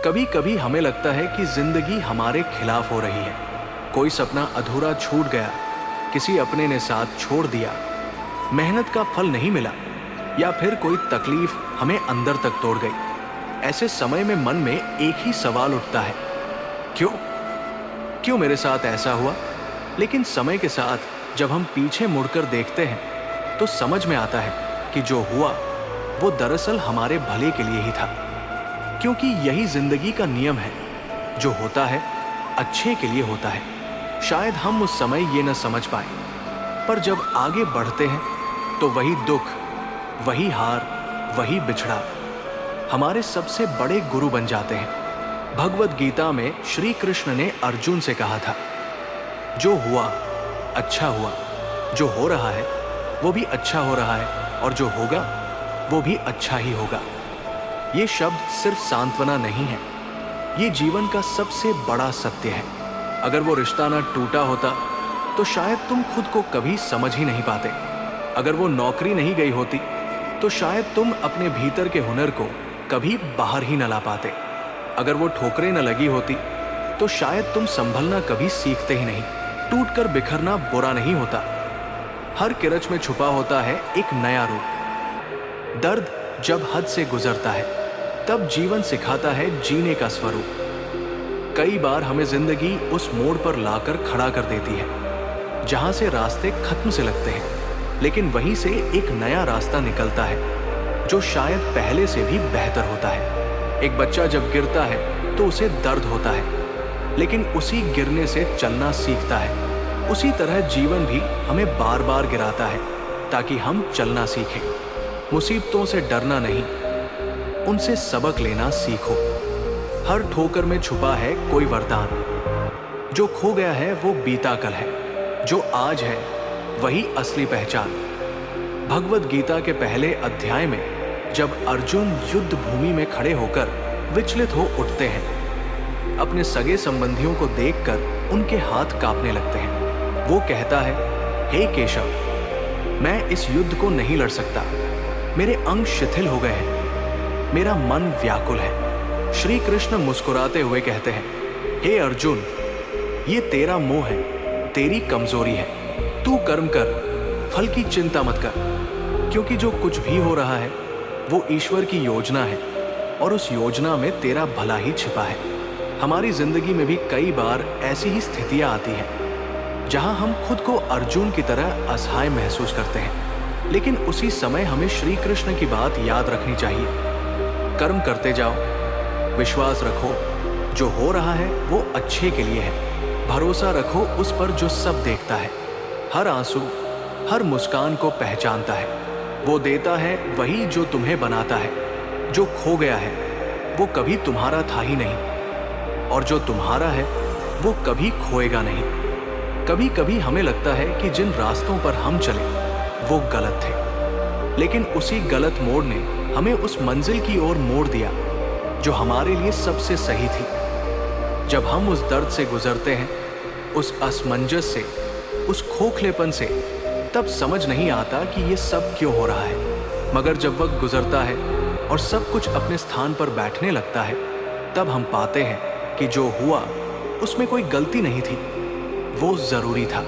कभी कभी हमें लगता है कि जिंदगी हमारे खिलाफ हो रही है। कोई सपना अधूरा छूट गया, किसी अपने ने साथ छोड़ दिया, मेहनत का फल नहीं मिला, या फिर कोई तकलीफ हमें अंदर तक तोड़ गई। ऐसे समय में मन में एक ही सवाल उठता है, क्यों क्यों मेरे साथ ऐसा हुआ। लेकिन समय के साथ जब हम पीछे मुड़कर देखते हैं तो समझ में आता है कि जो हुआ वो दरअसल हमारे भले के लिए ही था। क्योंकि यही जिंदगी का नियम है, जो होता है अच्छे के लिए होता है। शायद हम उस समय ये न समझ पाए, पर जब आगे बढ़ते हैं तो वही दुख, वही हार, वही बिछड़ा हमारे सबसे बड़े गुरु बन जाते हैं। भगवद गीता में श्री कृष्ण ने अर्जुन से कहा था, जो हुआ अच्छा हुआ, जो हो रहा है वो भी अच्छा हो रहा है, और जो होगा वो भी अच्छा ही होगा। ये शब्द सिर्फ सांत्वना नहीं है, ये जीवन का सबसे बड़ा सत्य है। अगर वो रिश्ता ना टूटा होता तो शायद तुम खुद को कभी समझ ही नहीं पाते। अगर वो नौकरी नहीं गई होती तो शायद तुम अपने भीतर के हुनर को कभी बाहर ही न ला पाते। अगर वो ठोकरें न लगी होती तो शायद तुम संभलना कभी सीखते ही नहीं। टूटकर बिखरना बुरा नहीं होता, हर किरच में छुपा होता है एक नया रूप। दर्द जब हद से गुजरता है तब जीवन सिखाता है जीने का स्वरूप। कई बार हमें जिंदगी उस मोड़ पर लाकर खड़ा कर देती है जहां से रास्ते खत्म से लगते हैं, लेकिन वहीं से एक नया रास्ता निकलता है जो शायद पहले से भी बेहतर होता है। एक बच्चा जब गिरता है तो उसे दर्द होता है, लेकिन उसी गिरने से चलना सीखता है। उसी तरह जीवन भी हमें बार बार गिराता है ताकि हम चलना सीखें। मुसीबतों से डरना नहीं, उनसे सबक लेना सीखो। हर ठोकर में छुपा है कोई वरदान। जो खो गया है वो बीता कल है, जो आज है वही असली पहचान। भगवद गीता के पहले अध्याय में जब अर्जुन युद्ध भूमि में खड़े होकर विचलित हो उठते हैं, अपने सगे संबंधियों को देखकर उनके हाथ कांपने लगते हैं। वो कहता है, हे केशव, मैं इस युद्ध को नहीं लड़ सकता, मेरे अंग शिथिल हो गए हैं, मेरा मन व्याकुल है। श्री कृष्ण मुस्कुराते हुए कहते हैं, हे अर्जुन, ये तेरा मोह है, तेरी कमजोरी है। तू कर्म कर, फल की चिंता मत कर, क्योंकि जो कुछ भी हो रहा है वो ईश्वर की योजना है, और उस योजना में तेरा भला ही छिपा है। हमारी जिंदगी में भी कई बार ऐसी ही स्थितियां आती हैं जहां हम खुद को अर्जुन की तरह असहाय महसूस करते हैं, लेकिन उसी समय हमें श्री कृष्ण की बात याद रखनी चाहिए। कर्म करते जाओ, विश्वास रखो, जो हो रहा है वो अच्छे के लिए है। भरोसा रखो उस पर जो सब देखता है, हर आंसू, हर मुस्कान को पहचानता है। वो देता है वही जो तुम्हें बनाता है। जो खो गया है वो कभी तुम्हारा था ही नहीं, और जो तुम्हारा है वो कभी खोएगा नहीं। कभी कभी हमें लगता है कि जिन रास्तों पर हम चले वो गलत थे, लेकिन उसी गलत मोड़ ने हमें उस मंजिल की ओर मोड़ दिया जो हमारे लिए सबसे सही थी। जब हम उस दर्द से गुजरते हैं, उस असमंजस से, उस खोखलेपन से, तब समझ नहीं आता कि ये सब क्यों हो रहा है। मगर जब वक्त गुजरता है और सब कुछ अपने स्थान पर बैठने लगता है, तब हम पाते हैं कि जो हुआ उसमें कोई गलती नहीं थी, वो जरूरी था।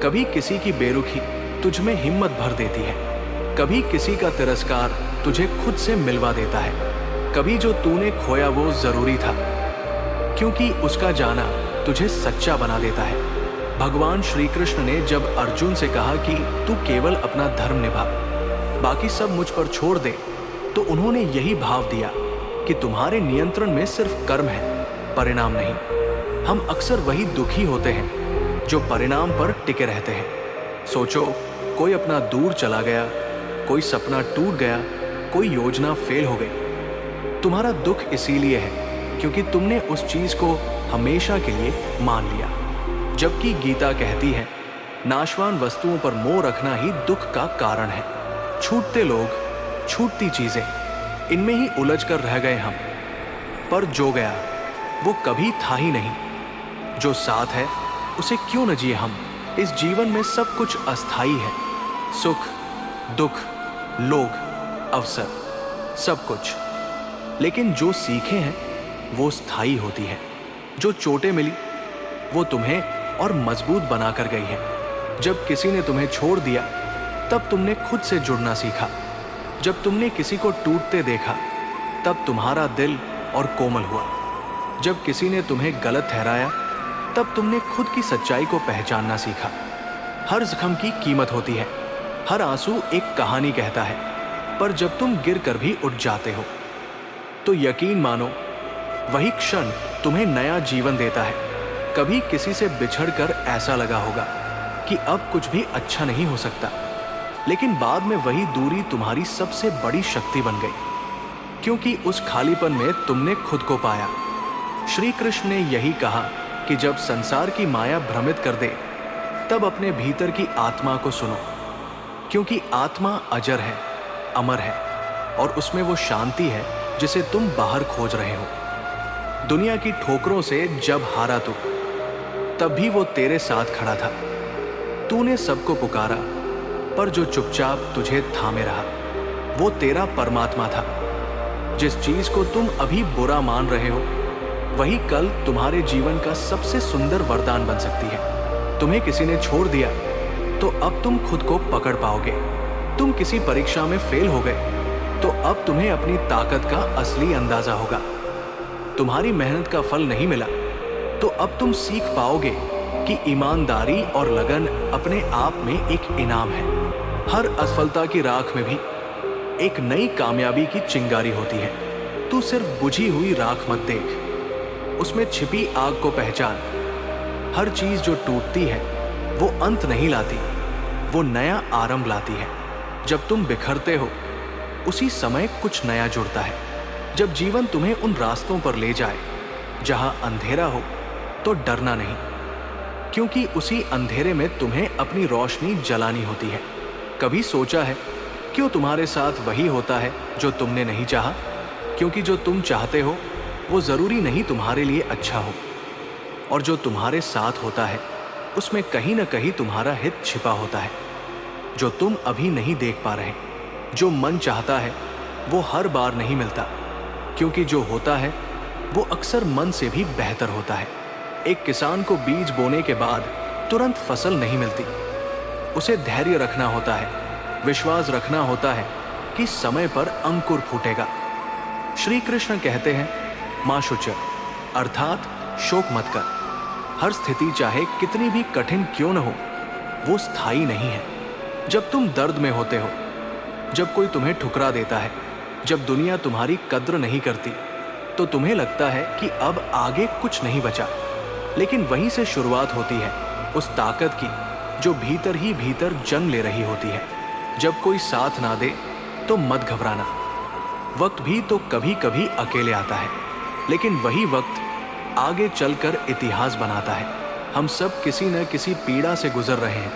कभी किसी की बेरुखी तुझ में हिम्मत भर देती है, कभी किसी का तिरस्कार तुझे खुद से मिलवा देता है। कभी जो तूने खोया वो जरूरी था, क्योंकि उसका जाना तुझे सच्चा बना देता है। भगवान श्री कृष्ण ने जब अर्जुन से कहा कि तू केवल अपना धर्म निभा, बाकी सब मुझ पर छोड़ दे, तो उन्होंने यही भाव दिया कि तुम्हारे नियंत्रण में सिर्फ कर्म है, परिणाम नहीं। हम अक्सर वही दुखी होते हैं जो परिणाम पर टिके रहते हैं। सोचो, कोई अपना दूर चला गया, कोई सपना टूट गया, कोई योजना फेल हो गई। तुम्हारा दुख इसीलिए है क्योंकि तुमने उस चीज को हमेशा के लिए मान लिया। जबकि गीता कहती है, नाशवान वस्तुओं पर मोह रखना ही दुख का कारण है। छूटते लोग, छूटती चीजें, इनमें ही उलझ कर रह गए हम। पर जो गया वो कभी था ही नहीं। जो साथ है उसे क्यों न जिए हम। इस जीवन में सब कुछ अस्थाई है, सुख, दुख, लोग, अवसर, सब कुछ। लेकिन जो सीखे हैं वो स्थायी होती है। जो चोटें मिली वो तुम्हें और मजबूत बनाकर गई है। जब किसी ने तुम्हें छोड़ दिया तब तुमने खुद से जुड़ना सीखा। जब तुमने किसी को टूटते देखा तब तुम्हारा दिल और कोमल हुआ। जब किसी ने तुम्हें गलत ठहराया तब तुमने खुद की सच्चाई को पहचानना सीखा। हर जख्म की कीमत होती है, हर आंसू एक कहानी कहता है, पर जब तुम गिर कर भी उठ जाते हो तो यकीन मानो वही क्षण तुम्हें नया जीवन देता है। कभी किसी से बिछड़कर ऐसा लगा होगा कि अब कुछ भी अच्छा नहीं हो सकता, लेकिन बाद में वही दूरी तुम्हारी सबसे बड़ी शक्ति बन गई, क्योंकि उस खालीपन में तुमने खुद को पाया। श्री कृष्ण ने यही कहा कि जब संसार की माया भ्रमित कर दे तब अपने भीतर की आत्मा को सुनो, क्योंकि आत्मा अजर है, अमर है, और उसमें वो शांति है जिसे तुम बाहर खोज रहे हो। दुनिया की ठोकरों से जब हारा तू, तब भी वो तेरे साथ खड़ा था। तूने सबको पुकारा, पर जो चुपचाप तुझे थामे रहा वो तेरा परमात्मा था। जिस चीज को तुम अभी बुरा मान रहे हो वही कल तुम्हारे जीवन का सबसे सुंदर वरदान बन सकती है। तुम्हें किसी ने छोड़ दिया तो अब तुम खुद को पकड़ पाओगे। तुम किसी परीक्षा में फेल हो गए तो अब तुम्हें अपनी ताकत का असली अंदाजा होगा। तुम्हारी मेहनत का फल नहीं मिला तो अब तुम सीख पाओगे कि ईमानदारी और लगन अपने आप में एक इनाम है। हर असफलता की राख में भी एक नई कामयाबी की चिंगारी होती है। तू सिर्फ बुझी हुई राख मत देख, उसमें छिपी आग को पहचान। हर चीज जो टूटती है वो अंत नहीं लाती, वो नया आरंभ लाती है। जब तुम बिखरते हो उसी समय कुछ नया जुड़ता है। जब जीवन तुम्हें उन रास्तों पर ले जाए जहां अंधेरा हो तो डरना नहीं, क्योंकि उसी अंधेरे में तुम्हें अपनी रोशनी जलानी होती है। कभी सोचा है क्यों तुम्हारे साथ वही होता है जो तुमने नहीं चाहा? क्योंकि जो तुम चाहते हो वो जरूरी नहीं तुम्हारे लिए अच्छा हो, और जो तुम्हारे साथ होता है उसमें कहीं ना कहीं तुम्हारा हित छिपा होता है जो तुम अभी नहीं देख पा रहे। जो मन चाहता है वो हर बार नहीं मिलता, क्योंकि जो होता है वो अक्सर मन से भी बेहतर होता है। एक किसान को बीज बोने के बाद तुरंत फसल नहीं मिलती। उसे धैर्य रखना होता है, विश्वास रखना होता है कि समय पर अंकुर फूटेगा। श्री कृष्ण कहते हैं, मां शुचर अर्थात शोक मत कर। हर स्थिति चाहे कितनी भी कठिन क्यों न हो वो स्थायी नहीं है। जब तुम दर्द में होते हो, जब कोई तुम्हें ठुकरा देता है, जब दुनिया तुम्हारी कद्र नहीं करती, तो तुम्हें लगता है कि अब आगे कुछ नहीं बचा। लेकिन वहीं से शुरुआत होती है उस ताकत की जो भीतर ही भीतर जन्म ले रही होती है। जब कोई साथ ना दे तो मत घबराना। वक्त भी तो कभी कभी अकेले आता है, लेकिन वही वक्त आगे चलकर इतिहास बनाता है। हम सब किसी न किसी पीड़ा से गुजर रहे हैं,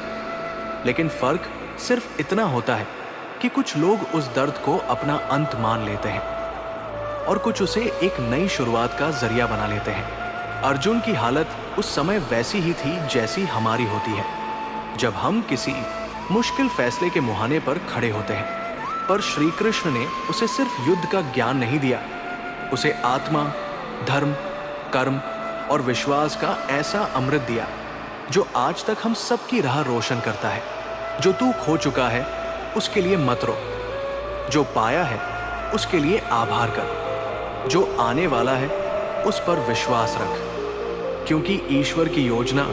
लेकिन फर्क सिर्फ इतना होता है कि कुछ लोग उस दर्द को अपना अंत मान लेते हैं और कुछ उसे एक नई शुरुआत का जरिया बना लेते हैं। अर्जुन की हालत उस समय वैसी ही थी जैसी हमारी होती है, जब हम किसी मुश्किल फैसले के मुहाने पर खड़े होते हैं। पर श्री कृष्ण ने उसे सिर्फ युद्ध का ज्ञान नहीं दिया, उसे आत्मा, धर्म, कर्म और विश्वास का ऐसा अमृत दिया जो आज तक हम सबकी राह रोशन करता है। जो तू खो चुका है उसके लिए मत रो, जो पाया है उसके लिए आभार कर, जो आने वाला है उस पर विश्वास रख, क्योंकि ईश्वर की योजना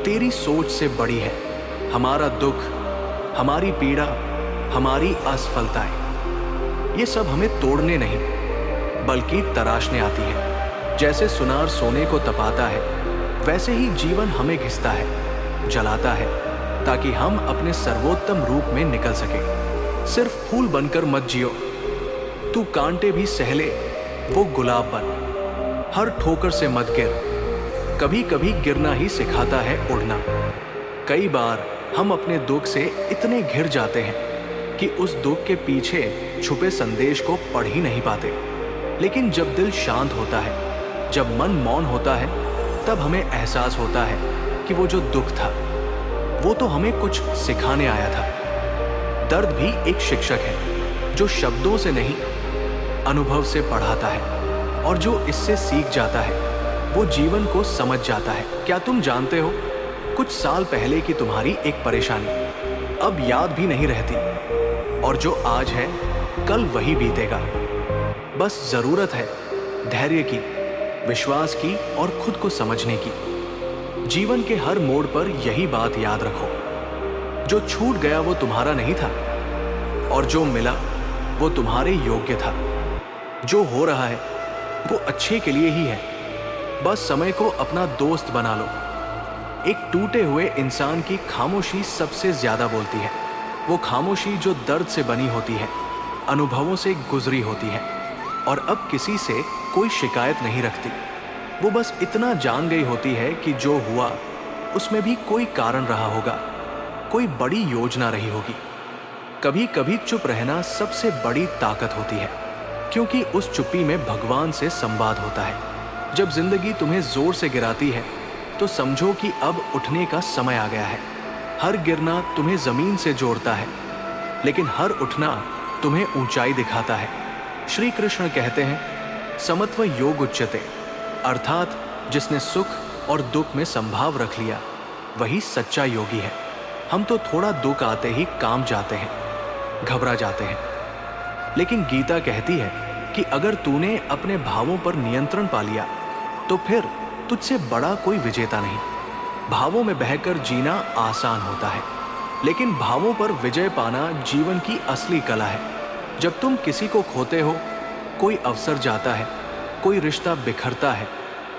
तेरी सोच से बड़ी है। हमारा दुख, हमारी पीड़ा, हमारी असफलताएं, ये सब हमें तोड़ने नहीं बल्कि तराशने आती है। जैसे सुनार सोने को तपाता है, वैसे ही जीवन हमें घिसता है, जलाता है, ताकि हम अपने सर्वोत्तम रूप में निकल सके। सिर्फ फूल बनकर मत जियो, तू कांटे भी सहले वो गुलाब बन। हर ठोकर से मत गिर, कभी कभी गिरना ही सिखाता है उड़ना। कई बार हम अपने दुख से इतने घिर जाते हैं कि उस दुख के पीछे छुपे संदेश को पढ़ ही नहीं पाते। लेकिन जब दिल शांत होता है, जब मन मौन होता है, तब हमें एहसास होता है कि वो जो दुख था वो तो हमें कुछ सिखाने आया था। दर्द भी एक शिक्षक है जो शब्दों से नहीं, अनुभव से पढ़ाता है। और जो इससे सीख जाता है वो जीवन को समझ जाता है। क्या तुम जानते हो, कुछ साल पहले की तुम्हारी एक परेशानी अब याद भी नहीं रहती, और जो आज है कल वही बीतेगा। बस जरूरत है धैर्य की, विश्वास की और खुद को समझने की। जीवन के हर मोड़ पर यही बात याद रखो, जो छूट गया वो तुम्हारा नहीं था, और जो मिला वो तुम्हारे योग्य था। जो हो रहा है वो अच्छे के लिए ही है, बस समय को अपना दोस्त बना लो। एक टूटे हुए इंसान की खामोशी सबसे ज्यादा बोलती है, वो खामोशी जो दर्द से बनी होती है, अनुभवों से गुजरी होती है, और अब किसी से कोई शिकायत नहीं रखती। वो बस इतना जान गई होती है कि जो हुआ उसमें भी कोई कारण रहा होगा, कोई बड़ी योजना रही होगी। कभी कभी चुप रहना सबसे बड़ी ताकत होती है, क्योंकि उस चुप्पी में भगवान से संवाद होता है। जब जिंदगी तुम्हें जोर से गिराती है तो समझो कि अब उठने का समय आ गया है। हर गिरना तुम्हें जमीन से जोड़ता है, लेकिन हर उठना तुम्हें ऊंचाई दिखाता है। श्री कृष्ण कहते हैं, समत्व योग उच्यते, अर्थात जिसने सुख और दुख में संभाव रख लिया वही सच्चा योगी है। हम तो थोड़ा दुख आते ही काम जाते हैं, घबरा जाते हैं, लेकिन गीता कहती है कि अगर तूने अपने भावों पर नियंत्रण पा लिया तो फिर तुझसे बड़ा कोई विजेता नहीं। भावों में बहकर जीना आसान होता है, लेकिन भावों पर विजय पाना जीवन की असली कला है। जब तुम किसी को खोते हो, कोई अवसर जाता है, कोई रिश्ता बिखरता है,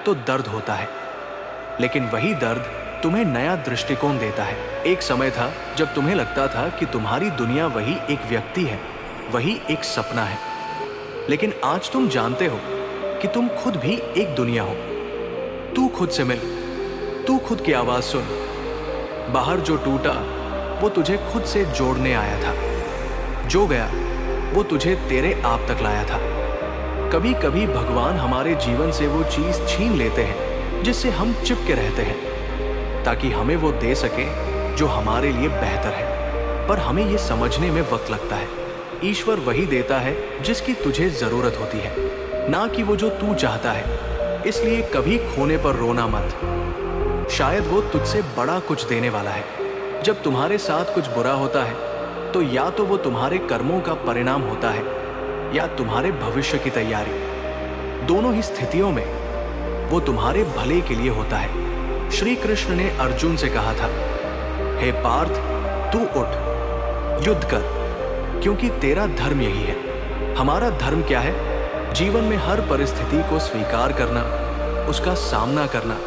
तो दर्द होता है, लेकिन वही दर्द तुम्हें नया दृष्टिकोण देता है। एक समय था जब तुम्हें लगता था कि तुम्हारी दुनिया वही एक व्यक्ति है, वही एक सपना है, लेकिन आज तुम जानते हो कि तुम खुद भी एक दुनिया हो। तू खुद से मिल, तू खुद की आवाज सुन। बाहर जो टूटा वो तुझे खुद से जोड़ने आया था, जो गया वो तुझे तेरे आप तक लाया था। कभी कभी भगवान हमारे जीवन से वो चीज छीन लेते हैं जिससे हम चिपके रहते हैं, ताकि हमें वो दे सके जो हमारे लिए बेहतर है। पर हमें ये समझने में वक्त लगता है, ईश्वर वही देता है जिसकी तुझे जरूरत होती है, ना कि वो जो तू चाहता है। इसलिए कभी खोने पर रोना मत, शायद वो तुझसे बड़ा कुछ देने वाला है। जब तुम्हारे साथ कुछ बुरा होता है तो या तो वो तुम्हारे कर्मों का परिणाम होता है या तुम्हारे भविष्य की तैयारी। दोनों ही स्थितियों में वो तुम्हारे भले के लिए होता है। श्री कृष्ण ने अर्जुन से कहा था, हे पार्थ, तू उठ, युद्ध कर, क्योंकि तेरा धर्म यही है। हमारा धर्म क्या है? जीवन में हर परिस्थिति को स्वीकार करना, उसका सामना करना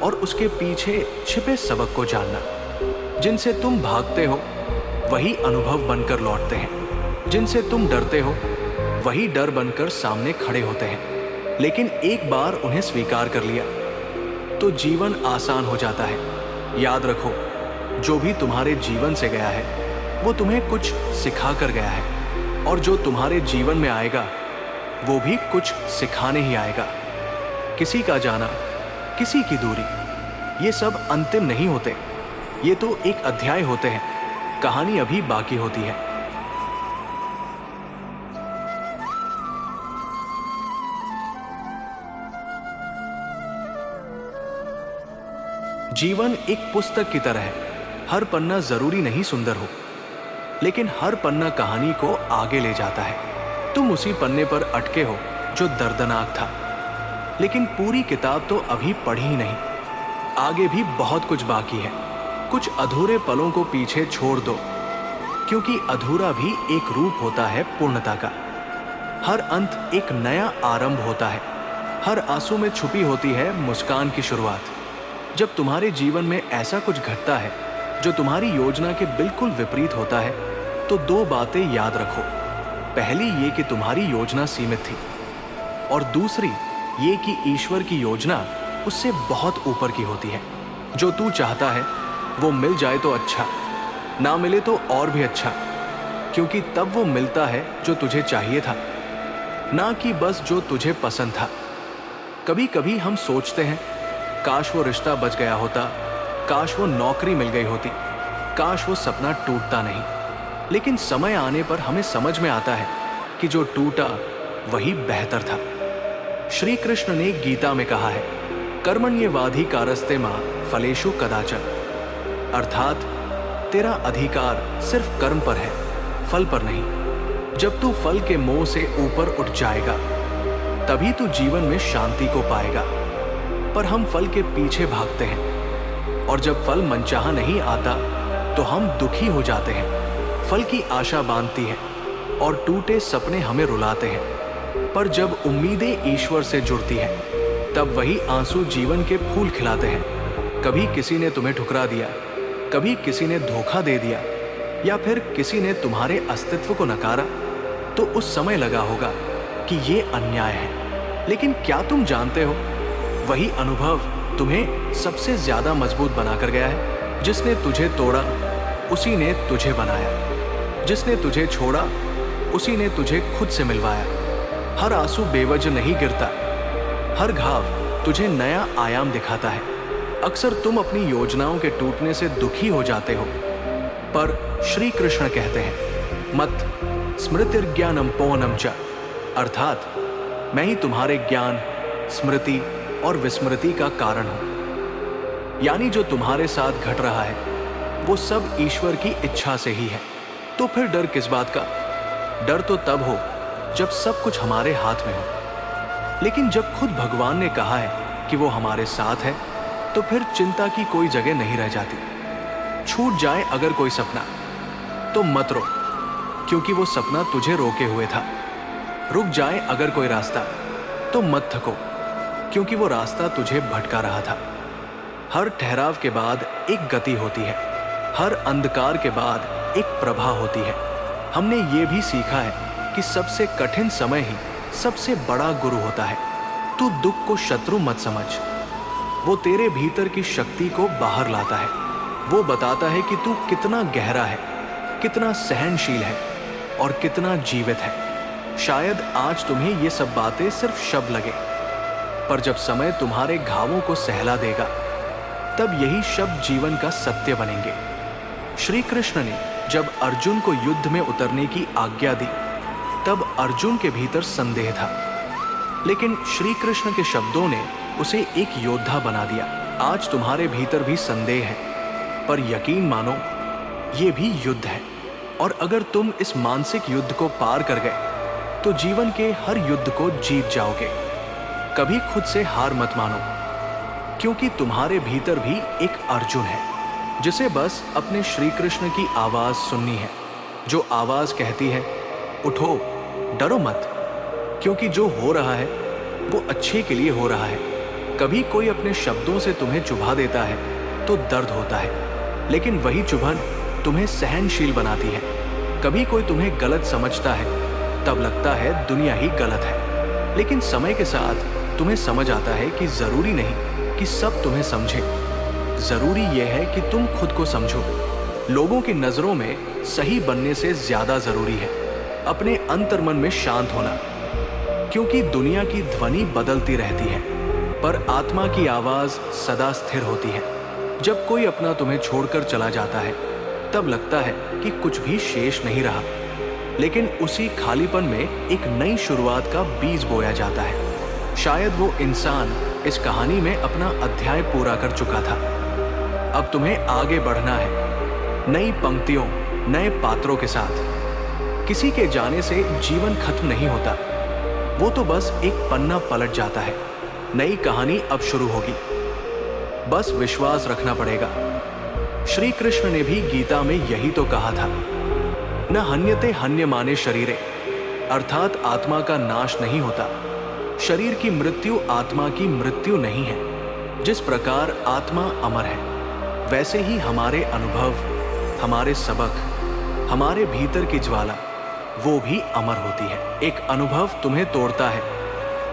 और उसके पीछे छिपे सबक को जानना। जिनसे तुम भागते हो वही अनुभव बनकर लौटते हैं, जिनसे तुम डरते हो वही डर बनकर सामने खड़े होते हैं। लेकिन एक बार उन्हें स्वीकार कर लिया तो जीवन आसान हो जाता है। याद रखो, जो भी तुम्हारे जीवन से गया है वो तुम्हें कुछ सिखा कर गया है, और जो तुम्हारे जीवन में आएगा वो भी कुछ सिखाने ही आएगा। किसी का जाना, किसी की दूरी, ये सब अंतिम नहीं होते, ये तो एक अध्याय होते हैं। कहानी अभी बाकी होती है। जीवन एक पुस्तक की तरह है, हर पन्ना जरूरी नहीं सुंदर हो, लेकिन हर पन्ना कहानी को आगे ले जाता है। तुम उसी पन्ने पर अटके हो जो दर्दनाक था, लेकिन पूरी किताब तो अभी पढ़ी ही नहीं। आगे भी बहुत कुछ बाकी है। कुछ अधूरे पलों को पीछे छोड़ दो, क्योंकि अधूरा भी एक रूप होता है पूर्णता का। हर अंत एक नया आरंभ होता है। हर आंसू में छुपी होती है मुस्कान की शुरुआत। जब तुम्हारे जीवन में ऐसा कुछ घटता है जो तुम्हारी योजना के बिल्कुल विपरीत होता है, तो दो बातें याद रखो। पहली ये कि तुम्हारी योजना सीमित थी, और दूसरी ये कि ईश्वर की योजना उससे बहुत ऊपर की होती है। जो तू चाहता है वो मिल जाए तो अच्छा, ना मिले तो और भी अच्छा, क्योंकि तब वो मिलता है जो तुझे चाहिए था, ना कि बस जो तुझे पसंद था। कभी कभी हम सोचते हैं, काश वो रिश्ता बच गया होता, काश वो नौकरी मिल गई होती, काश वो सपना टूटता नहीं। लेकिन समय आने पर हमें समझ में आता है कि जो टूटा वही बेहतर था। श्री कृष्ण ने गीता में कहा है, कर्मण्येवाधिकारस्ते मा फलेषु कदाचन, अर्थात तेरा अधिकार सिर्फ कर्म पर है, फल पर नहीं। जब तू फल के मोह से ऊपर उठ जाएगा तभी तू जीवन में शांति को पाएगा। पर हम फल के पीछे भागते हैं और जब फल मनचाहा नहीं आता तो हम दुखी हो जाते हैं। फल की आशा बांधती है और टूटे सपने हमें रुलाते हैं। पर जब उम्मीदें ईश्वर से जुड़ती हैं तब वही आंसू जीवन के फूल खिलाते हैं। कभी किसी ने तुम्हें ठुकरा दिया, कभी किसी ने धोखा दे दिया, या फिर किसी ने तुम्हारे अस्तित्व को नकारा, तो उस समय लगा होगा कि ये अन्याय है। लेकिन क्या तुम जानते हो, वही अनुभव तुम्हें सबसे ज्यादा मजबूत बनाकर गया है। जिसने तुझे तोड़ा उसी ने तुझे बनाया, जिसने तुझे छोड़ा उसी ने तुझे खुद से मिलवाया। हर आंसू बेवजह नहीं गिरता, हर घाव तुझे नया आयाम दिखाता है। अक्सर तुम अपनी योजनाओं के टूटने से दुखी हो जाते हो, पर श्री कृष्ण कहते हैं, मत स्मृतिर्ज्ञानम पोहनम च, अर्थात मैं ही तुम्हारे ज्ञान, स्मृति और विस्मृति का कारण हूं। यानी जो तुम्हारे साथ घट रहा है वो सब ईश्वर की इच्छा से ही है। तो फिर डर किस बात का? डर तो तब हो जब सब कुछ हमारे हाथ में हो। लेकिन जब खुद भगवान ने कहा है कि वो हमारे साथ है तो फिर चिंता की कोई जगह नहीं रह जाती। छूट जाए अगर कोई सपना तो मत रो, क्योंकि वो सपना तुझे रोके हुए था। रुक जाए अगर कोई रास्ता तो मत थको, क्योंकि वो रास्ता तुझे भटका रहा था। हर ठहराव के बाद एक गति होती है, हर अंधकार के बाद एक प्रभा होती है। हमने ये भी सीखा है कि सबसे कठिन समय ही सबसे बड़ा गुरु होता है। तू दुख को शत्रु मत समझ, वो तेरे भीतर की शक्ति को बाहर लाता है। वो बताता है कि तू कितना गहरा है, कितना सहनशील है और कितना जीवित है। शायद आज तुम्हें ये सब बातें सिर्फ शब्द लगे, पर जब समय तुम्हारे घावों को सहला देगा तब यही शब्द जीवन का सत्य बनेंगे। श्री कृष्ण ने जब अर्जुन को युद्ध में उतरने की आज्ञा दी तब अर्जुन के भीतर संदेह था, लेकिन श्री कृष्ण के शब्दों ने उसे एक योद्धा बना दिया। आज तुम्हारे भीतर भी संदेह है, पर यकीन मानो ये भी युद्ध है, और अगर तुम इस मानसिक युद्ध को पार कर गए तो जीवन के हर युद्ध को जीत जाओगे। कभी खुद से हार मत मानो, क्योंकि तुम्हारे भीतर भी एक अर्जुन है जिसे बस अपने श्री कृष्ण की आवाज सुननी है, जो आवाज कहती है, उठो, डरो मत, क्योंकि जो हो रहा है वो अच्छे के लिए हो रहा है। कभी कोई अपने शब्दों से तुम्हें चुभा देता है तो दर्द होता है, लेकिन वही चुभन तुम्हें सहनशील बनाती है। कभी कोई तुम्हें गलत समझता है तब लगता है दुनिया ही गलत है, लेकिन समय के साथ तुम्हें समझ आता है कि जरूरी नहीं कि सब तुम्हें समझे, जरूरी यह है कि तुम खुद को समझो। लोगों की नजरों में सही बनने से ज्यादा जरूरी है अपने अंतर्मन में शांत होना, क्योंकि दुनिया की ध्वनि बदलती रहती है पर आत्मा की आवाज सदा स्थिर होती है। जब कोई अपना तुम्हें छोड़कर चला जाता है तब लगता है कि कुछ भी शेष नहीं रहा, लेकिन उसी खालीपन में एक नई शुरुआत का बीज बोया जाता है। शायद वो इंसान इस कहानी में अपना अध्याय पूरा कर चुका था। अब तुम्हें आगे बढ़ना है, नई पंक्तियों, नए पात्रों के साथ। किसी के जाने से जीवन खत्म नहीं होता, वो तो बस एक पन्ना पलट जाता है। नई कहानी अब शुरू होगी, बस विश्वास रखना पड़ेगा। श्री कृष्ण ने भी गीता में यही तो कहा था, न हन्यते हन्यमाने शरीरे, अर्थात आत्मा का नाश नहीं होता। शरीर की मृत्यु आत्मा की मृत्यु नहीं है। जिस प्रकार आत्मा अमर है, वैसे ही हमारे अनुभव, हमारे सबक, हमारे भीतर की ज्वाला वो भी अमर होती है। एक अनुभव तुम्हें तोड़ता है,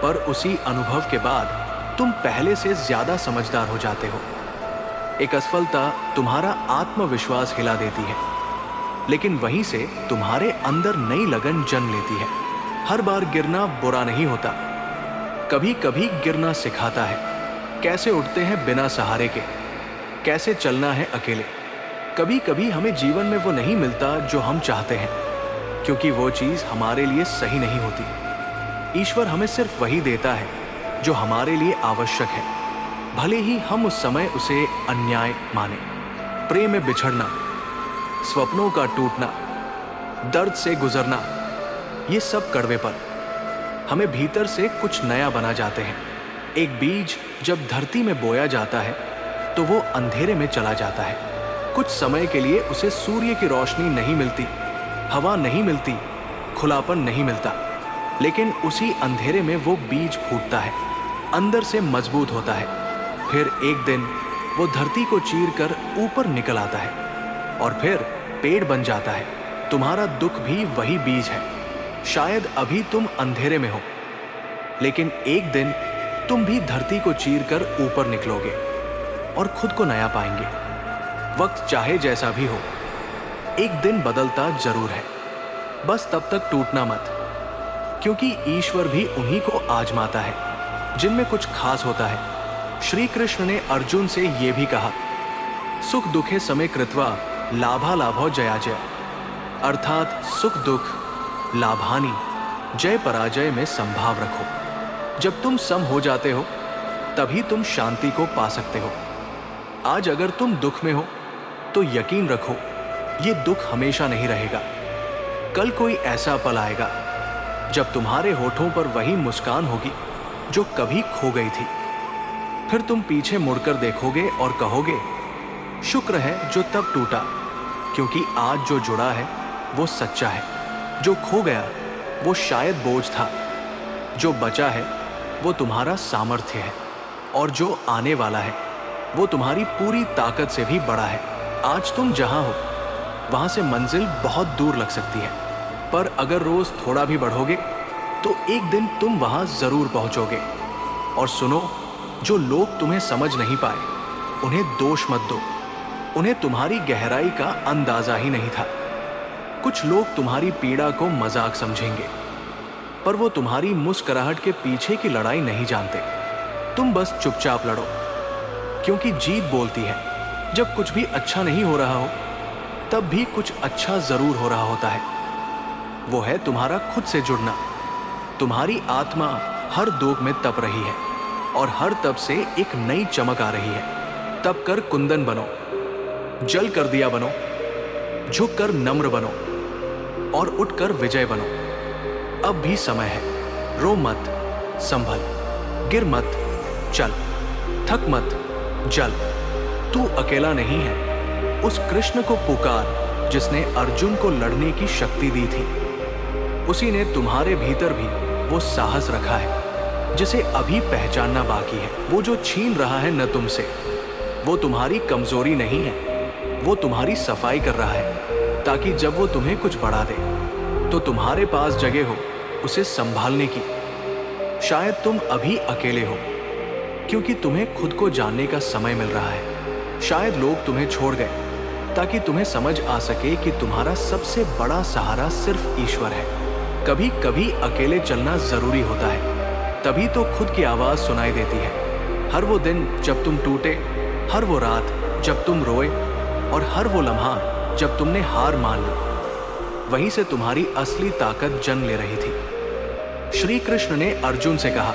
पर उसी अनुभव के बाद तुम पहले से ज्यादा समझदार हो जाते हो। एक असफलता तुम्हारा आत्मविश्वास हिला देती है, लेकिन वहीं से तुम्हारे अंदर नई लगन जन्म लेती है। हर बार गिरना बुरा नहीं होता, कभी कभी गिरना सिखाता है कैसे उठते हैं बिना सहारे के, कैसे चलना है अकेले। कभी कभी हमें जीवन में वो नहीं मिलता जो हम चाहते हैं, क्योंकि वो चीज हमारे लिए सही नहीं होती। ईश्वर हमें सिर्फ वही देता है जो हमारे लिए आवश्यक है, भले ही हम उस समय उसे अन्याय माने। प्रेम में बिछड़ना, स्वप्नों का टूटना, दर्द से गुजरना, ये सब कड़वेपन हमें भीतर से कुछ नया बना जाते हैं। एक बीज जब धरती में बोया जाता है तो वो अंधेरे में चला जाता है। कुछ समय के लिए उसे सूर्य की रोशनी नहीं मिलती, हवा नहीं मिलती, खुलापन नहीं मिलता, लेकिन उसी अंधेरे में वो बीज फूटता है, अंदर से मजबूत होता है। फिर एक दिन वो धरती को चीर कर ऊपर निकल आता है और फिर पेड़ बन जाता है। तुम्हारा दुख भी वही बीज है। शायद अभी तुम अंधेरे में हो, लेकिन एक दिन तुम भी धरती को चीर कर ऊपर निकलोगे और खुद को नया पाएंगे। वक्त चाहे जैसा भी हो, एक दिन बदलता जरूर है। बस तब तक टूटना मत, क्योंकि ईश्वर भी उन्हीं को आजमाता है जिनमें कुछ खास होता है। श्री कृष्ण ने अर्जुन से यह भी कहा, सुख दुखे समय कृत्वा लाभा लाभो जयाजय, अर्थात सुख दुख लाभानी जय पराजय में संभाव रखो। जब तुम सम हो जाते हो तभी तुम शांति को पा सकते हो। आज अगर तुम दुख में हो तो यकीन रखो, ये दुख हमेशा नहीं रहेगा। कल कोई ऐसा पल आएगा जब तुम्हारे होठों पर वही मुस्कान होगी जो कभी खो गई थी। फिर तुम पीछे मुड़कर देखोगे और कहोगे, शुक्र है जो तब टूटा, क्योंकि आज जो जुड़ा है वो सच्चा है। जो खो गया वो शायद बोझ था, जो बचा है वो तुम्हारा सामर्थ्य है, और जो आने वाला है वो तुम्हारी पूरी ताकत से भी बड़ा है। आज तुम जहां हो वहां से मंजिल बहुत दूर लग सकती है, पर अगर रोज थोड़ा भी बढ़ोगे तो एक दिन तुम वहां जरूर पहुंचोगे। और सुनो, जो लोग तुम्हें समझ नहीं पाए उन्हें दोष मत दो, उन्हें तुम्हारी गहराई का अंदाजा ही नहीं था। कुछ लोग तुम्हारी पीड़ा को मजाक समझेंगे, पर वो तुम्हारी मुस्कुराहट के पीछे की लड़ाई नहीं जानते। तुम बस चुपचाप लड़ो, क्योंकि जीत बोलती है। जब कुछ भी अच्छा नहीं हो रहा हो तब भी कुछ अच्छा जरूर हो रहा होता है। वो है तुम्हारा खुद से जुड़ना। तुम्हारी आत्मा हर दोग में तप रही है और हर तप से एक नई चमक आ रही है। तप कर कुंदन बनो, जल कर दिया बनो, झुक कर नम्र बनो और उठकर विजय बनो। अब भी समय है। रो मत, संभल, गिर मत, चल, थक मत, जल। तू अकेला नहीं है। उस कृष्ण को पुकार जिसने अर्जुन को लड़ने की शक्ति दी थी। उसी ने तुम्हारे भीतर भी वो साहस रखा है जिसे अभी पहचानना बाकी है। वो जो छीन रहा है न तुमसे, वो तुम्हारी कमजोरी नहीं है, वो तुम्हारी सफाई कर रहा है, ताकि जब वो तुम्हें कुछ बढ़ा दे तो तुम्हारे पास जगह हो उसे संभालने की। शायद तुम अभी अकेले हो क्योंकि तुम्हें खुद को जानने का समय मिल रहा है। शायद लोग तुम्हें छोड़ गए ताकि तुम्हें समझ आ सके कि तुम्हारा सबसे बड़ा सहारा सिर्फ ईश्वर है। कभी कभी अकेले चलना जरूरी होता है, तभी तो खुद की आवाज सुनाई देती है। हर वो दिन जब तुम टूटे, हर वो रात जब तुम रोए और हर वो लम्हा जब तुमने हार मान ली, वहीं से तुम्हारी असली ताकत जन्म ले रही थी। श्री कृष्ण ने अर्जुन से कहा,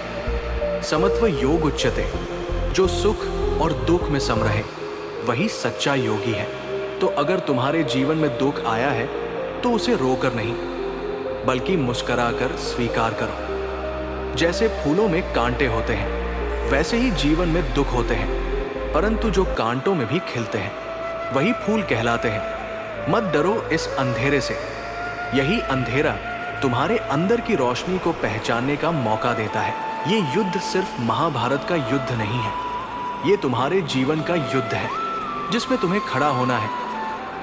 समत्व योग उच्यते, जो सुख और दुख में सम रहे वही सच्चा योगी है। तो अगर तुम्हारे जीवन में दुख आया है तो उसे रोकर नहीं, बल्कि मुस्कुराकर स्वीकार करो। जैसे फूलों में कांटे होते हैं, वैसे ही जीवन में दुख होते हैं, परंतु जो कांटों में भी खिलते हैं वही फूल कहलाते हैं। मत डरो इस अंधेरे से। यही अंधेरा तुम्हारे अंदर की रोशनी को पहचानने का मौका देता है। ये युद्ध सिर्फ महाभारत का युद्ध नहीं है, ये तुम्हारे जीवन का युद्ध है, जिसमें तुम्हें खड़ा होना है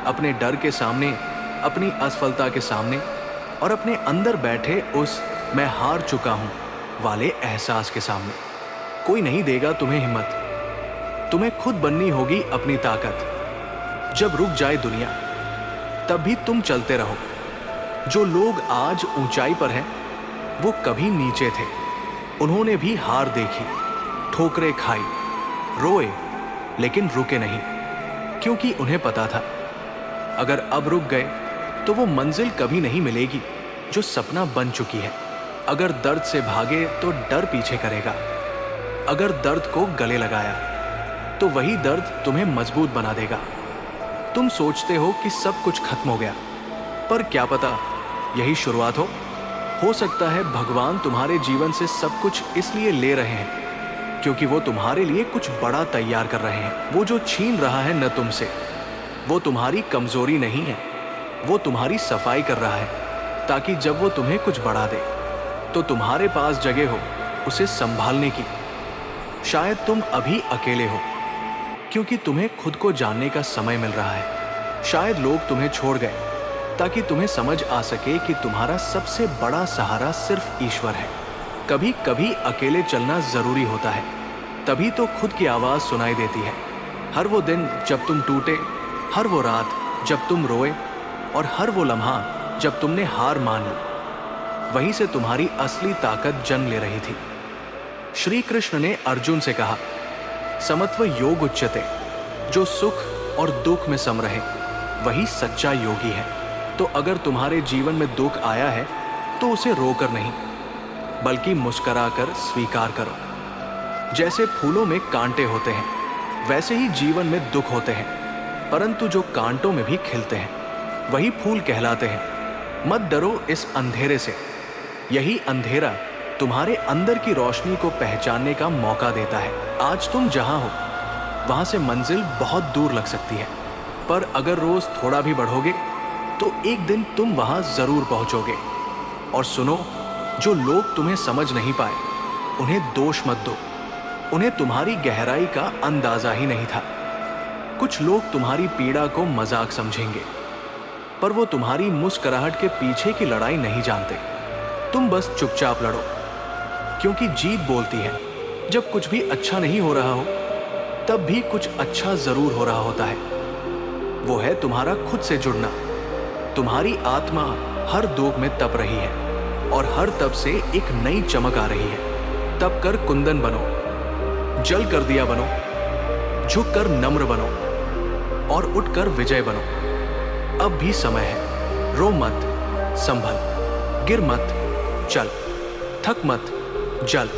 अपने डर के सामने, अपनी असफलता के सामने और अपने अंदर बैठे उस मैं हार चुका हूं वाले एहसास के सामने। कोई नहीं देगा तुम्हें हिम्मत, तुम्हें खुद बननी होगी अपनी ताकत। जब रुक जाए दुनिया तब भी तुम चलते रहो। जो लोग आज ऊंचाई पर हैं वो कभी नीचे थे। उन्होंने भी हार देखी, ठोकरें खाई, रोए, लेकिन रुके नहीं, क्योंकि उन्हें पता था अगर अब रुक गए तो वो मंजिल कभी नहीं मिलेगी जो सपना बन चुकी है। अगर दर्द से भागे तो डर पीछे करेगा, अगर दर्द को गले लगाया तो वही दर्द तुम्हें मजबूत बना देगा। तुम सोचते हो कि सब कुछ खत्म हो गया, पर क्या पता यही शुरुआत हो। सकता है भगवान तुम्हारे जीवन से सब कुछ इसलिए ले रहे हैं क्योंकि वो तुम्हारे लिए कुछ बड़ा तैयार कर रहे हैं। वो जो छीन रहा है न तुमसे, वो तुम्हारी कमजोरी नहीं है, वो तुम्हारी सफाई कर रहा है, ताकि जब वो तुम्हें कुछ बढ़ा दे तो तुम्हारे पास जगह हो उसे संभालने की। शायद तुम अभी अकेले हो क्योंकि तुम्हें खुद को जानने का समय मिल रहा है। शायद लोग तुम्हें छोड़ गए ताकि तुम्हें समझ आ सके कि तुम्हारा सबसे बड़ा सहारा सिर्फ ईश्वर है। कभी कभी अकेले चलना जरूरी होता है, तभी तो खुद की आवाज सुनाई देती है। हर वो दिन जब तुम टूटे, हर वो रात जब तुम रोए, और हर वो लम्हा जब तुमने हार मान ली, वहीं से तुम्हारी असली ताकत जन्म ले रही थी। श्री कृष्ण ने अर्जुन से कहा, समत्व योग उच्यते, जो सुख और दुख में सम रहे वही सच्चा योगी है। तो अगर तुम्हारे जीवन में दुख आया है तो उसे रोकर नहीं, बल्कि मुस्कुराकर स्वीकार करो। जैसे फूलों में कांटे होते हैं, वैसे ही जीवन में दुख होते हैं, परंतु जो कांटों में भी खिलते हैं वही फूल कहलाते हैं। मत डरो इस अंधेरे से, यही अंधेरा तुम्हारे अंदर की रोशनी को पहचानने का मौका देता है। आज तुम जहां हो वहां से मंजिल बहुत दूर लग सकती है, पर अगर रोज थोड़ा भी बढ़ोगे तो एक दिन तुम वहां जरूर पहुंचोगे। और सुनो, जो लोग तुम्हें समझ नहीं पाए उन्हें दोष मत दो, उन्हें तुम्हारी गहराई का अंदाजा ही नहीं था। कुछ लोग तुम्हारी पीड़ा को मजाक समझेंगे, पर वो तुम्हारी मुस्कुराहट के पीछे की लड़ाई नहीं जानते। तुम बस चुपचाप लड़ो, क्योंकि जीत बोलती है जब कुछ भी अच्छा नहीं हो रहा हो तब भी कुछ अच्छा जरूर हो रहा होता है। वो है तुम्हारा खुद से जुड़ना। तुम्हारी आत्मा हर दोग में तप रही है और हर तप से एक नई चमक आ रही है। तप कर कुंदन बनो, जल कर दिया बनो, झुक कर नम्र बनो और उठ कर विजय बनो। अब भी समय है, रो मत, संभल, गिर मत, चल, थक मत, जल।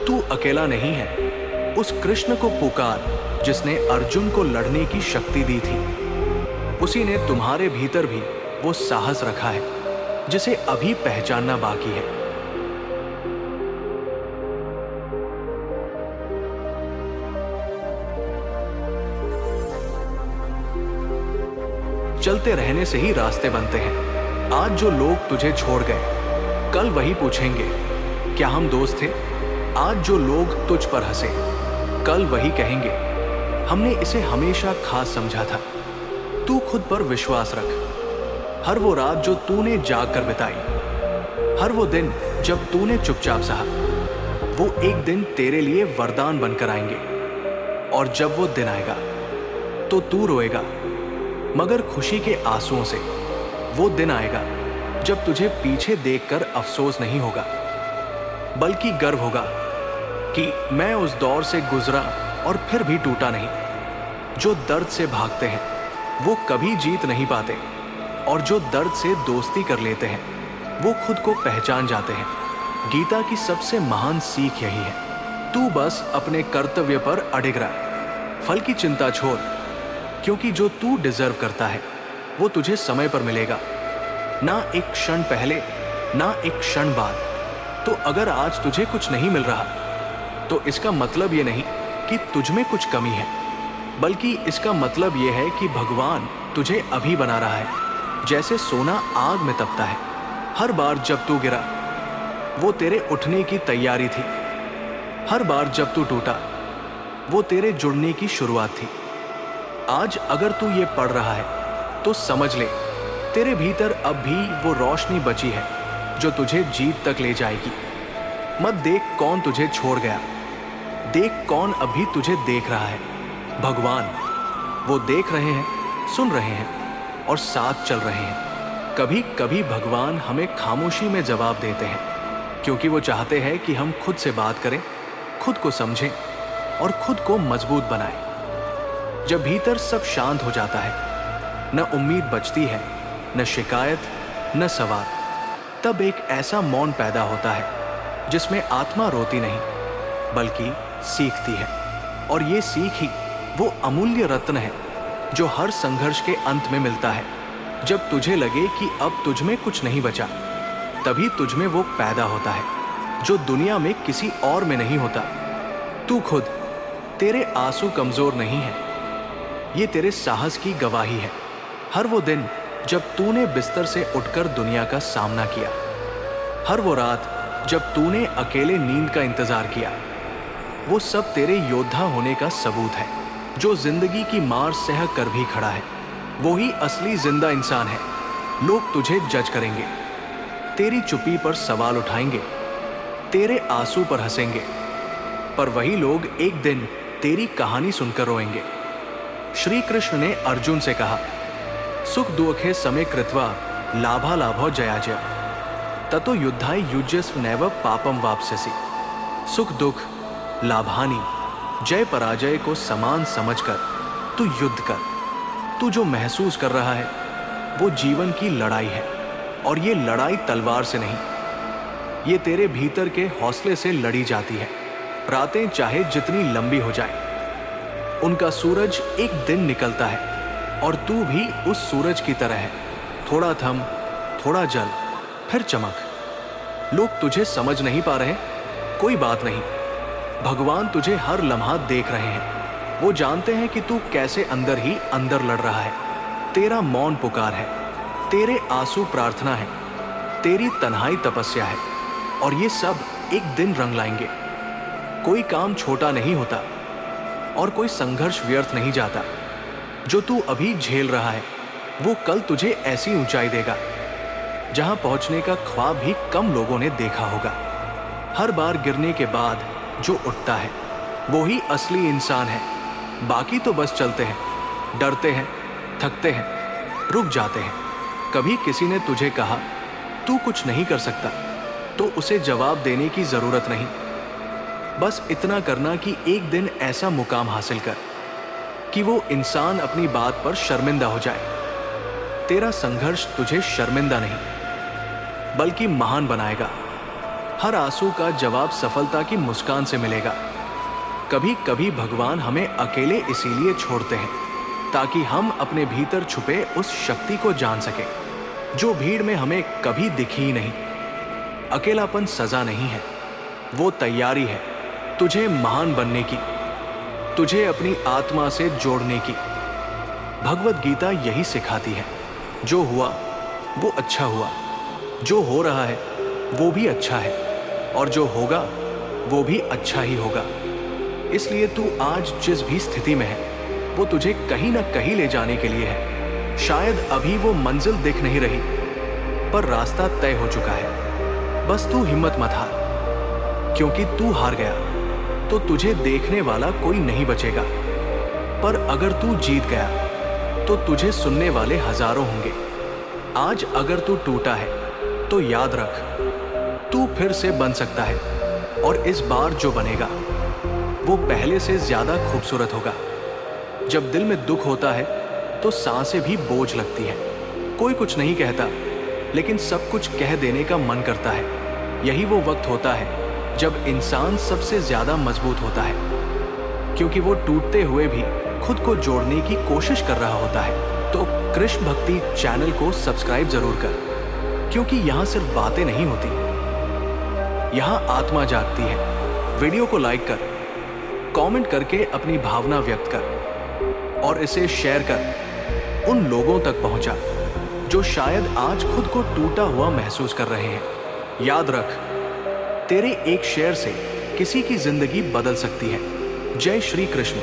तू अकेला नहीं है, उस कृष्ण को पुकार जिसने अर्जुन को लड़ने की शक्ति दी थी। उसी ने तुम्हारे भीतर भी वो साहस रखा है जिसे अभी पहचानना बाकी है। चलते रहने से ही रास्ते बनते हैं। आज जो लोग तुझे छोड़ गए, कल वही पूछेंगे क्या हम दोस्त थे। आज जो लोग तुझ पर हंसे, कल वही कहेंगे हमने इसे हमेशा खास समझा था। तू खुद पर विश्वास रख। हर वो रात जो तूने जाग कर बिताई, हर वो दिन जब तूने चुपचाप सहा, वो एक दिन तेरे लिए वरदान बनकर आएंगे। और जब वो दिन आएगा तो तू रोएगा, मगर खुशी के आंसुओं से। वो दिन आएगा जब तुझे पीछे देखकर अफसोस नहीं होगा, बल्कि गर्व होगा कि मैं उस दौर से गुजरा और फिर भी टूटा नहीं। जो दर्द से भागते हैं वो कभी जीत नहीं पाते, और जो दर्द से दोस्ती कर लेते हैं वो खुद को पहचान जाते हैं। गीता की सबसे महान सीख यही है, तू बस अपने कर्तव्य पर अडिग रह, फल की चिंता छोड़, क्योंकि जो तू डिजर्व करता है वो तुझे समय पर मिलेगा, ना एक क्षण पहले ना एक क्षण बाद। तो अगर आज तुझे कुछ नहीं मिल रहा तो इसका मतलब ये नहीं कि तुझ में कुछ कमी है, बल्कि इसका मतलब ये है कि भगवान तुझे अभी बना रहा है। जैसे सोना आग में तपता है, हर बार जब तू गिरा वो तेरे उठने की तैयारी थी, हर बार जब तू टूटा वो तेरे जुड़ने की शुरुआत थी। आज अगर तू ये पढ़ रहा है तो समझ ले, तेरे भीतर अब भी वो रोशनी बची है जो तुझे जीत तक ले जाएगी। मत देख कौन तुझे छोड़ गया, देख कौन अभी तुझे देख रहा है। भगवान, वो देख रहे हैं, सुन रहे हैं और साथ चल रहे हैं। कभी कभी भगवान हमें खामोशी में जवाब देते हैं, क्योंकि वो चाहते हैं कि हम खुद से बात करें, खुद को समझें और खुद को मजबूत बनाएं। जब भीतर सब शांत हो जाता है, न उम्मीद बचती है, न शिकायत, न सवाल, तब एक ऐसा मौन पैदा होता है जिसमें आत्मा रोती नहीं बल्कि सीखती है। और ये सीख ही वो अमूल्य रत्न है जो हर संघर्ष के अंत में मिलता है। जब तुझे लगे कि अब तुझमें कुछ नहीं बचा, तभी तुझमें वो पैदा होता है जो दुनिया में किसी और में नहीं होता। तू खुद, तेरे आंसू कमजोर नहीं है, ये तेरे साहस की गवाही है। हर वो दिन जब तूने बिस्तर से उठकर दुनिया का सामना किया, हर वो रात जब तूने अकेले नींद का इंतजार किया, वो सब तेरे योद्धा होने का सबूत है। जो जिंदगी की मार सह कर भी खड़ा है, वो ही असली जिंदा इंसान है। लोग तुझे जज करेंगे, तेरी चुप्पी पर सवाल उठाएंगे, तेरे आंसू पर हंसेंगे, पर वही लोग एक दिन तेरी कहानी सुनकर रोएंगे। श्री कृष्ण ने अर्जुन से कहा, सुख दुखे समे कृत्वा लाभा लाभो जयाजय ततो युद्धाय युज्यस्व नैव पापम वाप्स्यसि। सुख दुख, लाभानी, जय पराजय को समान समझकर तू युद्ध कर। तू जो महसूस कर रहा है वो जीवन की लड़ाई है, और ये लड़ाई तलवार से नहीं, ये तेरे भीतर के हौसले से लड़ी जाती है। रातें चाहे जितनी लंबी हो जाए, उनका सूरज एक दिन निकलता है, और तू भी उस सूरज की तरह है। थोड़ा थम, थोड़ा जल, फिर चमक। लोग तुझे समझ नहीं पा रहे, कोई बात नहीं, भगवान तुझे हर लम्हा देख रहे हैं। वो जानते हैं कि तू कैसे अंदर ही अंदर लड़ रहा है। तेरा मौन पुकार है, तेरे आंसू प्रार्थना है, तेरी तन्हाई तपस्या है, और ये सब एक दिन रंग लाएंगे। कोई काम छोटा नहीं होता, और कोई संघर्ष व्यर्थ नहीं जाता। जो तू अभी झेल रहा है वो कल तुझे ऐसी ऊंचाई देगा जहां पहुंचने का ख्वाब भी कम लोगों ने देखा होगा। हर बार गिरने के बाद जो उठता है वो ही असली इंसान है। बाकी तो बस चलते हैं, डरते हैं, थकते हैं, रुक जाते हैं। कभी किसी ने तुझे कहा तू कुछ नहीं कर सकता, तो उसे जवाब देने की जरूरत नहीं। बस इतना करना कि एक दिन ऐसा मुकाम हासिल कर कि वो इंसान अपनी बात पर शर्मिंदा हो जाए। तेरा संघर्ष तुझे शर्मिंदा नहीं बल्कि महान बनाएगा। हर आंसू का जवाब सफलता की मुस्कान से मिलेगा। कभी कभी भगवान हमें अकेले इसीलिए छोड़ते हैं ताकि हम अपने भीतर छुपे उस शक्ति को जान सके जो भीड़ में हमें कभी दिखी ही नहीं। अकेलापन सजा नहीं है, वो तैयारी है तुझे महान बनने की, तुझे अपनी आत्मा से जोड़ने की। भगवत गीता यही सिखाती है, जो हुआ वो अच्छा हुआ, जो हो रहा है वो भी अच्छा है, और जो होगा वो भी अच्छा ही होगा। इसलिए तू आज जिस भी स्थिति में है वो तुझे कहीं ना कहीं ले जाने के लिए है। शायद अभी वो मंजिल दिख नहीं रही, पर रास्ता तय हो चुका है। बस तू हिम्मत मत हार, क्योंकि तू हार गया तो तुझे देखने वाला कोई नहीं बचेगा। पर अगर तू जीत गया तो तुझे सुनने वाले हजारों होंगे। आज अगर तू टूटा है तो याद रख, तू फिर से बन सकता है, और इस बार जो बनेगा वो पहले से ज्यादा खूबसूरत होगा। जब दिल में दुख होता है तो सांसें भी बोझ लगती है। कोई कुछ नहीं कहता, लेकिन सब कुछ कह देने का मन करता है। यही वो वक्त होता है जब इंसान सबसे ज्यादा मजबूत होता है, क्योंकि वो टूटते हुए भी खुद को जोड़ने की कोशिश कर रहा होता है। तो कृष्ण भक्ति चैनल को सब्सक्राइब जरूर कर, क्योंकि यहाँ सिर्फ बातें नहीं होती, यहाँ आत्मा जागती है। वीडियो को लाइक कर, कमेंट करके अपनी भावना व्यक्त कर, और इसे शेयर कर उन लोगों तक पहुंचा जो शायद आज खुद को टूटा हुआ महसूस कर रहे हैं। याद रख, तेरे एक शेयर से किसी की जिंदगी बदल सकती है। जय श्री कृष्ण।